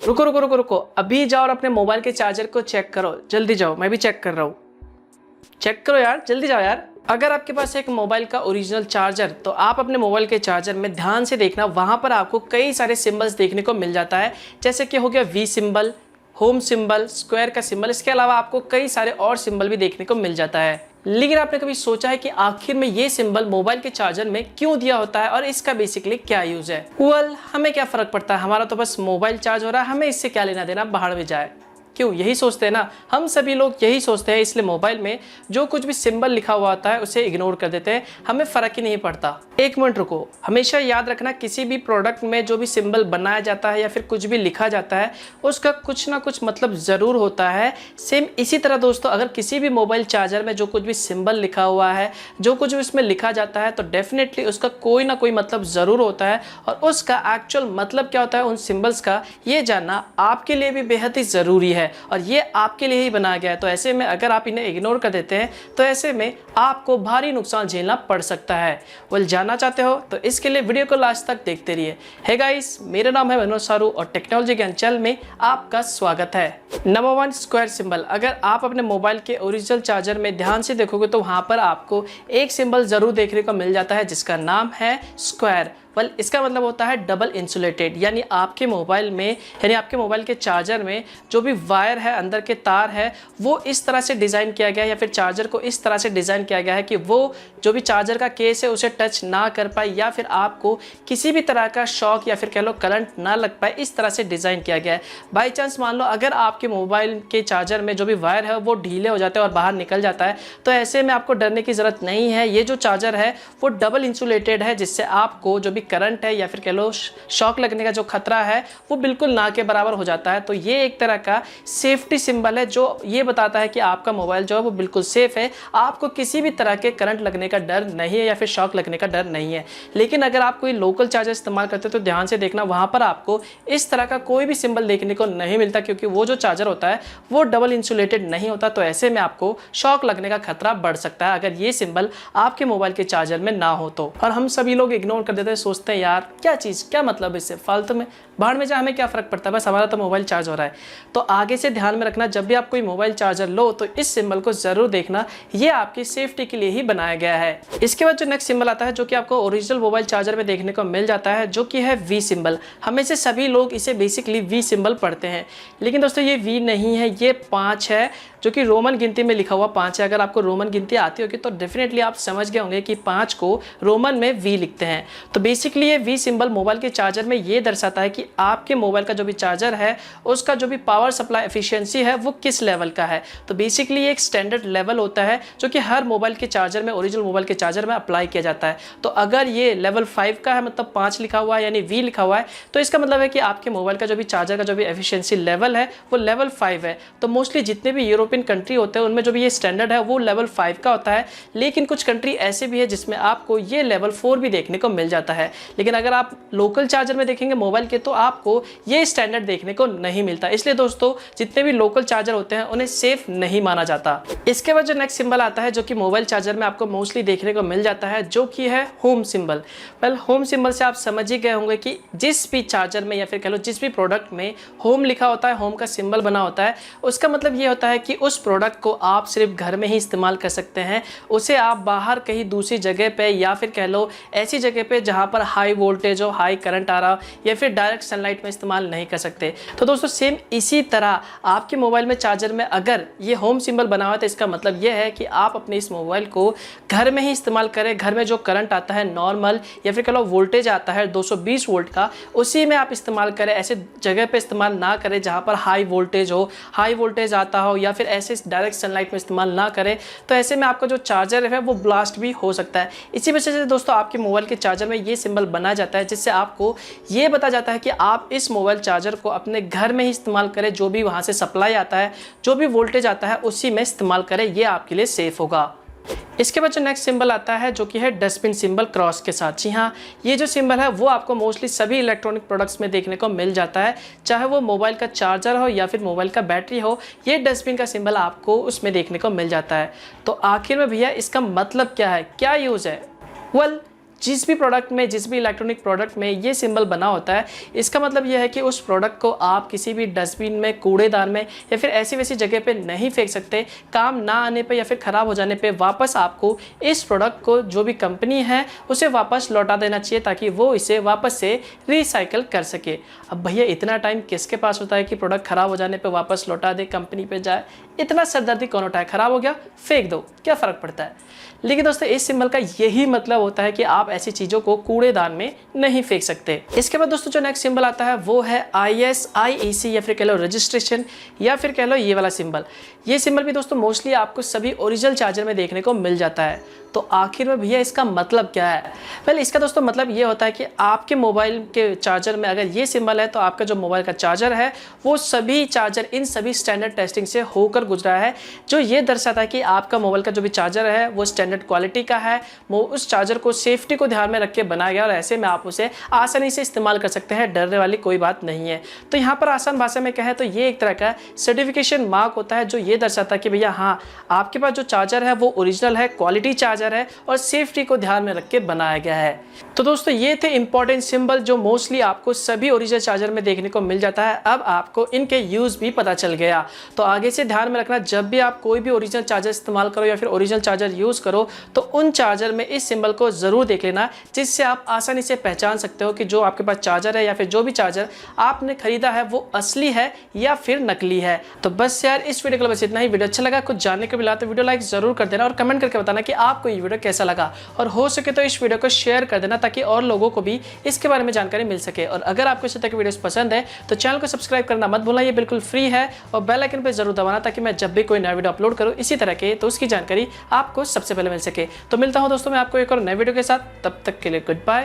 रुको रुको रुको रुको, अभी जाओ और अपने मोबाइल के चार्जर को चेक करो, जल्दी जाओ, मैं भी चेक कर रहा हूँ। चेक करो यार, जल्दी जाओ यार। अगर आपके पास एक मोबाइल का ओरिजिनल चार्जर, तो आप अपने मोबाइल के चार्जर में ध्यान से देखना, वहां पर आपको कई सारे सिंबल्स देखने को मिल जाता है। जैसे कि हो गया V symbol, home symbol, square का सिंबल, इसके अलावा आपको कई सारे और सिंबल भी देखने को मिल जाता है। लेकिन आपने कभी सोचा है कि आखिर में ये सिंबल मोबाइल के चार्जर में क्यों दिया होता है और इसका बेसिकली क्या यूज है? हमें क्या फर्क पड़ता है, हमारा तो बस मोबाइल चार्ज हो रहा है, हमें इससे क्या लेना देना, बाहर में जाए। क्यों, यही सोचते हैं ना, हम सभी लोग यही सोचते हैं। इसलिए मोबाइल में जो कुछ भी सिंबल लिखा हुआ होता है उसे इग्नोर कर देते हैं, हमें फर्क ही नहीं पड़ता। एक मिनट रुको, हमेशा याद रखना, किसी भी प्रोडक्ट में जो भी सिंबल बनाया जाता है या फिर कुछ भी लिखा जाता है उसका कुछ ना कुछ मतलब ज़रूर होता है। सेम इसी तरह दोस्तों, अगर किसी भी मोबाइल चार्जर में जो कुछ भी सिंबल लिखा हुआ है, जो कुछ भी उसमें लिखा जाता है, तो डेफिनेटली उसका कोई ना कोई मतलब ज़रूर होता है। और उसका एक्चुअल मतलब क्या होता है उन सिंबल्स का, ये जानना आपके लिए भी बेहद ही ज़रूरी है और ये आपके लिए ही बनाया गया है। तो ऐसे में अगर आप इन्हें इग्नोर कर देते हैं तो ऐसे में आपको भारी नुकसान झेलना पड़ सकता है। जानना चाहते हो तो इसके लिए वीडियो को लास्ट तक देखते रहिए। हे गाइस, मेरा नाम है मनोज सारू और टेक्नोलॉजी ज्ञान चैनल में आपका स्वागत है। Number 1, square symbol. अगर आप अपने मोबाइल के ओरिजिनल चार्जर में ध्यान से देखोगे तो वहां पर आपको एक सिंबल जरूर देखने को मिल जाता है जिसका नाम है स्क्वायर। इसका मतलब होता है डबल इंसुलेटेड, यानी आपके मोबाइल में, यानी आपके मोबाइल के चार्जर में जो भी वायर है, अंदर के तार है, वो इस तरह से डिज़ाइन किया गया है या फिर चार्जर को इस तरह से डिज़ाइन किया गया है कि वो जो भी चार्जर का केस है उसे टच ना कर पाए या फिर आपको किसी भी तरह का शॉक या फिर कह लो करंट ना लग पाए, इस तरह से डिज़ाइन किया गया है। बाई चांस मान लो अगर आपके मोबाइल के चार्जर में जो भी वायर है वो ढीले हो जाते हैं और बाहर निकल जाता है, तो ऐसे में आपको डरने की ज़रूरत नहीं है। ये जो चार्जर है वो डबल इंसुलेटेड है, जिससे आपको जो भी करंट है या फिर कह लो शॉक लगने का जो खतरा है वो बिल्कुल ना के बराबर हो जाता है। तो ये एक तरह का सेफ्टी सिंबल है जो ये बताता है कि आपका मोबाइल जो है वो बिल्कुल सेफ है, आपको किसी भी तरह के करंट लगने का डर नहीं है या फिर शॉक लगने का डर नहीं है। लेकिन अगर आप कोई लोकल चार्जर इस्तेमाल करते हो तो ध्यान से देखना, वहां पर आपको इस तरह का कोई भी सिंबल देखने को नहीं मिलता, क्योंकि वो जो चार्जर होता है वो डबल इंसुलेटेड नहीं होता। तो ऐसे में आपको शॉक लगने का खतरा बढ़ सकता है अगर ये सिंबल आपके मोबाइल के चार्जर में ना हो तो। और हम सभी लोग इग्नोर कर देते हैं, सोचते हैं यार क्या चीज़, क्या मतलब इससे, फालतू में बाहर में जा, हमें क्या फ़र्क पड़ता है, बस हमारा तो मोबाइल चार्ज हो रहा है। तो आगे से ध्यान में रखना, जब भी आप कोई मोबाइल चार्जर लो तो इस सिंबल को ज़रूर देखना, ये आपकी सेफ्टी के लिए ही बनाया गया है। इसके बाद जो नेक्स्ट सिंबल आता है जो कि आपको ओरिजिनल मोबाइल चार्जर में देखने को मिल जाता है, जो कि है वी सिंबल। हमें से सभी लोग इसे बेसिकली वी सिंबल पढ़ते हैं, लेकिन दोस्तों ये वी नहीं है, ये 5 है, जो कि रोमन गिनती में लिखा हुआ 5 है। अगर आपको रोमन गिनती आती होगी तो डेफिनेटली आप समझ गए होंगे कि 5 को रोमन में वी लिखते हैं। तो बेसिकली ये वी सिंबल मोबाइल के चार्जर में ये दर्शाता है कि आपके मोबाइल का जो भी चार्जर है उसका जो भी पावर सप्लाई एफिशिएंसी है वो किस लेवल का है। तो बेसिकली ये एक स्टैंडर्ड लेवल होता है जो कि हर मोबाइल के चार्जर में, ओरिजिनल मोबाइल के चार्जर में अप्लाई किया जाता है। तो अगर ये लेवल 5 का है, मतलब 5 लिखा हुआ है यानी वी लिखा हुआ है, तो इसका मतलब है कि आपके मोबाइल का जो भी चार्जर का जो भी एफिशिएंसी लेवल है वो लेवल 5 है। तो मोस्टली जितने भी यूरोपियन कंट्री होते हैं उनमें जो भी ये स्टैंडर्ड है वो लेवल 5 का होता है। लेकिन कुछ कंट्री ऐसे भी है जिसमें आपको ये लेवल 4 भी देखने को मिल जाता है। लेकिन अगर आप लोकल चार्जर में देखेंगे मोबाइल के तो आपको ये स्टैंडर्ड देखने को नहीं मिलता। इसलिए दोस्तों जितने भी लोकल चार्जर होते हैं उन्हें सेफ नहीं माना जाता। इसके बाद जो नेक्स्ट सिंबल आता है जो कि मोबाइल चार्जर में आपको मोस्टली देखने को मिल जाता है, जो कि है होम सिंबल। होम सिंबल से आप समझ ही गए होंगे कि जिस भी चार्जर में या फिर कह लो जिस भी प्रोडक्ट में होम लिखा होता है, होम का सिंबल बना होता है, उसका मतलब ये होता है कि उस प्रोडक्ट को आप सिर्फ घर में ही इस्तेमाल कर सकते हैं। उसे आप बाहर कहीं दूसरी जगह पे या फिर कह लो ऐसी जगह पे जहाँ पर हाई वोल्टेज हो, हाई करंट आ रहा या फिर डायरेक्ट सनलाइट में इस्तेमाल नहीं कर सकते। तो दोस्तों सेम इसी तरह आपके मोबाइल में चार्जर में अगर ये होम सिंबल बना हुआ है तो इसका मतलब यह है कि आप अपने इस मोबाइल को घर में ही इस्तेमाल करें। घर में जो करंट आता है नॉर्मल या फिर कह लो वोल्टेज आता है 220 वोल्ट का, उसी में आप इस्तेमाल करें। ऐसे जगह पे इस्तेमाल ना करें जहाँ पर हाई वोल्टेज हो, हाई वोल्टेज आता हो या फिर ऐसे डायरेक्ट सनलाइट में इस्तेमाल ना करें। तो ऐसे में आपका जो चार्जर है वो ब्लास्ट भी हो सकता है। इसी वजह से दोस्तों आपके मोबाइल के चार्जर में ये सिंबल बनाया जाता है, जिससे आपको ये बताया जाता है कि आप इस मोबाइल चार्जर को अपने घर में ही इस्तेमाल करें। जो भी वहाँ से सप्लाई आता है, जो भी वोल्टेज आता है उसी में इस्तेमाल करें, ये आपके लिए सेफ होगा। इसके बाद जो नेक्स्ट सिंबल आता है जो कि है डस्टबिन सिंबल क्रॉस के साथ। जी हाँ, ये जो सिंबल है वो आपको मोस्टली सभी इलेक्ट्रॉनिक प्रोडक्ट्स में देखने को मिल जाता है, चाहे वो मोबाइल का चार्जर हो या फिर मोबाइल का बैटरी हो, ये डस्टबिन का सिंबल आपको उसमें देखने को मिल जाता है। तो आखिर में भैया इसका मतलब क्या है, क्या यूज़ है? जिस भी प्रोडक्ट में, जिस भी इलेक्ट्रॉनिक प्रोडक्ट में ये सिंबल बना होता है, इसका मतलब यह है कि उस प्रोडक्ट को आप किसी भी डस्टबिन में, कूड़ेदान में या फिर ऐसी वैसी जगह पे नहीं फेंक सकते। काम ना आने पे या फिर ख़राब हो जाने पे वापस आपको इस प्रोडक्ट को जो भी कंपनी है उसे वापस लौटा देना चाहिए, ताकि वो इसे वापस से रिसाइकल कर सके। अब भैया इतना टाइम किसके पास होता है कि प्रोडक्ट ख़राब हो जाने पे वापस लौटा दे, कंपनी पे जाए? इतना सरदर्दी कौन उठाए? ख़राब हो गया फेंक दो, क्या फ़र्क पड़ता है। लेकिन दोस्तों इस सिंबल का यही मतलब होता है कि आप ऐसी चीज़ों को कूड़ेदान में नहीं फेंक सकते। इसके बाद दोस्तों जो नेक्स्ट सिंबल आता है वो है ISIEC या फिर कह लो रजिस्ट्रेशन, या फिर कह लो ये वाला सिंबल। ये सिंबल भी दोस्तों मोस्टली आपको सभी ओरिजिनल चार्जर में देखने को मिल जाता है। तो आखिर में भैया इसका मतलब क्या है? पहले इसका दोस्तों मतलब ये होता है कि आपके मोबाइल के चार्जर में अगर ये सिंबल है तो आपका जो मोबाइल का चार्जर है वो सभी चार्जर इन सभी स्टैंडर्ड टेस्टिंग से होकर गुजरा है, जो ये दर्शाता है कि आपका मोबाइल का जो भी चार्जर है वो स्टैंडर्ड क्वालिटी का है। वो उस चार्जर को सेफ्टी को ध्यान में रख के बनाया गया और ऐसे में आप उसे आसानी से इस्तेमाल कर सकते हैं, डरने वाली कोई बात नहीं है। तो यहाँ पर आसान भाषा में कहें तो ये एक तरह का सर्टिफिकेशन मार्क होता है, जो ये दर्शाता है कि भैया हाँ, आपके पास जो चार्जर है वो ओरिजिनल है, क्वालिटी चार्जर है और सेफ्टी को ध्यान में रख के बनाया गया है। तो दोस्तों ये थे इंपॉर्टेंट सिंबल जो मोस्टली आपको सभी ओरिजिनल चार्जर में देखने को मिल जाता है। अब आपको इनके यूज भी पता चल गया। तो आगे से ध्यान में रखना, जब भी आप कोई भी ओरिजिनल चार्जर इस्तेमाल करो या फिर ओरिजिनल चार्जर यूज करो तो उन चार्जर में इस सिंबल को जरूर देख लेना, जिससे आप आसानी से पहचान सकते हो कि जो आपके पास चार्जर है या फिर जो भी चार्जर आपने खरीदा है वो असली है या फिर नकली है। तो बस यार इस वीडियो के लिए बस इतना ही। वीडियो अच्छा लगा, कुछ जानने को मिला तो वीडियो लाइक जरूर कर देना और कमेंट करके बताना कि आपको ये वीडियो कैसा लगा, और हो सके तो इस वीडियो को शेयर कर देना ताकि और लोगों को भी इसके बारे में जानकारी मिल सके। और अगर आपको इस तरह की वीडियोस पसंद है तो चैनल को सब्सक्राइब करना मत भूलना, ये बिल्कुल फ्री है, और बेल आइकन पर जरूर दबाना ताकि मैं जब भी कोई नया वीडियो अपलोड करूं इसी तरह के तो उसकी जानकारी आपको सबसे पहले मिल सके। तो मिलता हूं दोस्तों मैं आपको एक और नए वीडियो के साथ, तब तक के लिए गुड बाय।